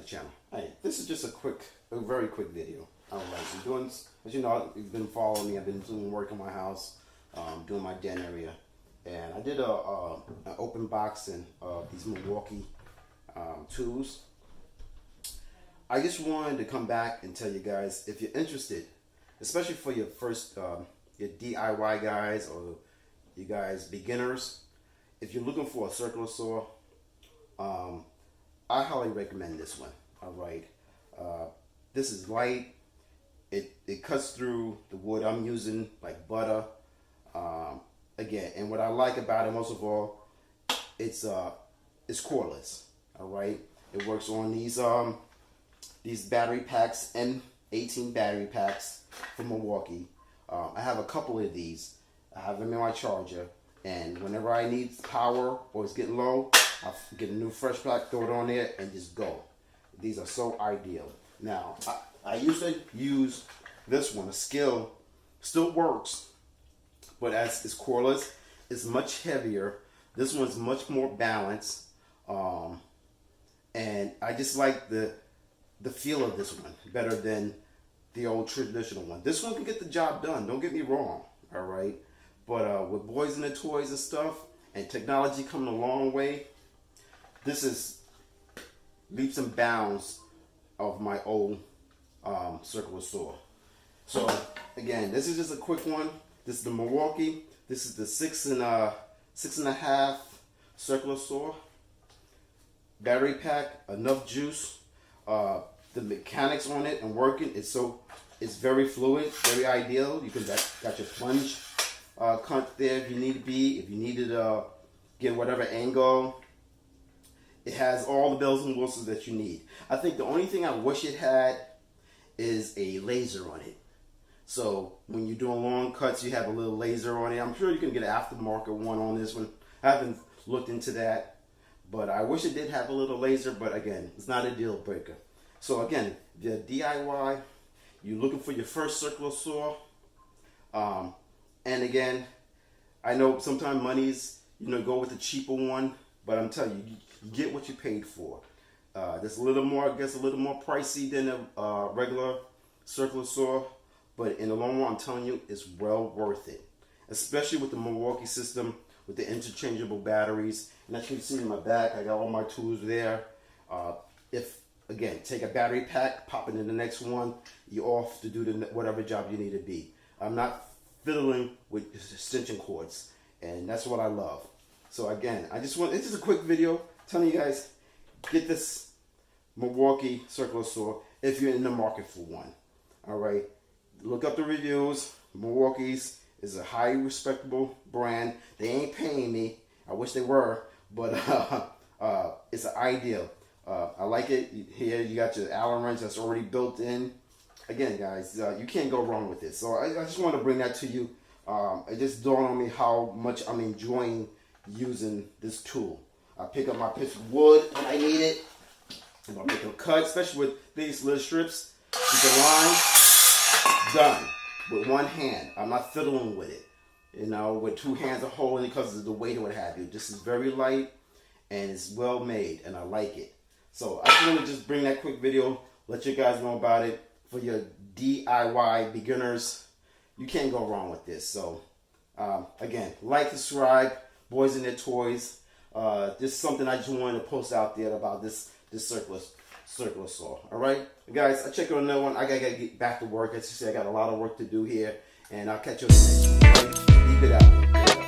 the channel. Hey, this is just a very quick video. I'm doing, as you know, you've been following me. I've been doing work in my house, doing my den area, and I did an open boxing of these Milwaukee tools. I just wanted to come back and tell you guys, if you're interested, especially for your first, your DIY guys or you guys beginners, if you're looking for a circular saw, I highly recommend this one. All right, this is light. It cuts through the wood I'm using like butter. Again, and what I like about it most of all, it's cordless. All right, it works on these battery packs, M18 battery packs from Milwaukee. I have a couple of these. I have them in my charger, and whenever I need power or it's getting low, I'll get a new fresh pack, throw it on there, and just go. These are so ideal. Now, I used to use this one. The skill still works, but as it's cordless, it's much heavier. This one's much more balanced, and I just like the feel of this one better than the old traditional one. This one can get the job done, don't get me wrong, all right? But with boys and their toys and stuff, and technology coming a long way, this is leaps and bounds of my old circular saw. So again, this is just a quick one. This is the Milwaukee. This is the 6.5 circular saw. Battery pack, enough juice. The mechanics on it and working, it's very fluid, very ideal. You can got your plunge cut there if you need to be. If you needed to get whatever angle, it has all the bells and whistles that you need. I think the only thing I wish it had is a laser on it. So when you're doing long cuts, you have a little laser on it. I'm sure you can get an aftermarket one on this one. I haven't looked into that, but I wish it did have a little laser, but again, it's not a deal breaker. So again, the DIY, you're looking for your first circular saw. And again, I know sometimes money's, go with the cheaper one, but I'm telling you, you get what you paid for. That's a little more, I guess, a little more pricey than a regular circular saw, but in the long run, I'm telling you, it's well worth it. Especially with the Milwaukee system, with the interchangeable batteries. And as you can see in my back, I got all my tools there. Again, take a battery pack, pop it in the next one, you're off to do whatever job you need to be. I'm not fiddling with extension cords, and that's what I love. So again, it's just a quick video telling you guys, get this Milwaukee circular saw if you're in the market for one. All right, look up the reviews. Milwaukee's is a highly respectable brand. They ain't paying me. I wish they were, but it's an ideal. I like it. Here you got your Allen wrench that's already built in. Again, guys, you can't go wrong with this. So I just want to bring that to you. It just dawned on me how much I'm enjoying using this tool. I pick up my piece of wood when I need it, and I'll make a cut, especially with these little strips. Keep the line done with one hand. I'm not fiddling with it, with two hands are holding it because of the weight or what have you. This is very light and it's well made, and I like it. So I just want to just bring that quick video, let you guys know about it. For your DIY beginners, you can't go wrong with this. So again, like, subscribe, boys and their toys. This is something I just wanted to post out there about this circular saw. All right, guys, I'll check you on another one. I gotta get back to work. As you see, I got a lot of work to do here, and I'll catch you on the next one. All right? Keep it out.